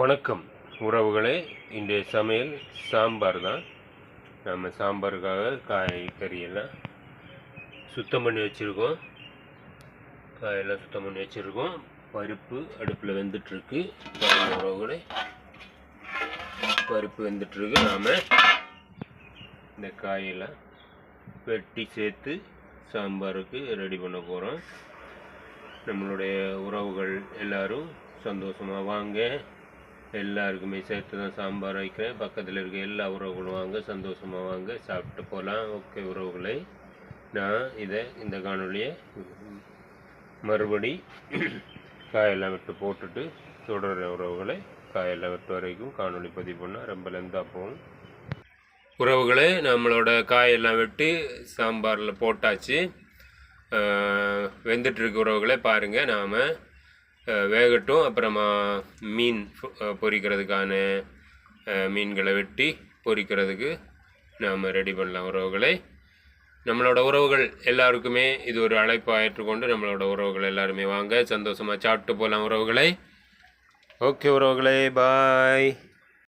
வணக்கம் உறவுகளே, இன்றைய சமையல் சாம்பார் தான். நம்ம சாம்பாருக்காக காய்கறியெல்லாம் சுத்தம் பண்ணி வச்சுருக்கோம். காயெல்லாம் சுத்தம் பண்ணி வச்சுருக்கோம். பருப்பு அடுப்பில் வெந்துட்டுருக்கு. உறவுகளே, பருப்பு வெந்துட்டுருக்கு. நாம் இந்த காயெல்லாம் வெட்டி சேர்த்து சாம்பாருக்கு ரெடி பண்ண போகிறோம். நம்மளுடைய உறவுகள் எல்லோரும் சந்தோஷமாக வாங்க. எல்லாருக்குமே சேர்த்து தான் சாம்பார் வைக்கிறேன். பக்கத்தில் இருக்க எல்லா உறவுகளும் வாங்க, சந்தோஷமாக வாங்க, சாப்பிட்டு போகலாம். ஓகே உறவுகளை, நான் இந்த காணொலியை மறுபடி காயெல்லாம் விட்டு போட்டுட்டு தொடர்றேன் உறவுகளை. காயெல்லாம் வெட்டு வரைக்கும் காணொலி பதிவு பண்ணால் ரொம்ப லெந்தாக போகும். உறவுகளே, நம்மளோட காயெல்லாம் வெட்டி சாம்பாரில் போட்டாச்சு. வெந்துட்டுருக்கு உறவுகளை, பாருங்கள். நாம் வேகட்டும். அப்புறமா மீன் பொரிக்கிறதுக்கான மீன்களை வெட்டி பொரிக்கிறதுக்கு நாம் ரெடி பண்ணலாம் உறவுகளை. நம்மளோட உறவுகள் எல்லாருக்குமே இது ஒரு அழைப்பாக ஏற்றுக்கொண்டு நம்மளோட உறவுகள் எல்லாருமே வாங்க, சந்தோஷமாக சாப்பிட்டு போகலாம் உறவுகளை. ஓகே உறவுகளே, பாய்.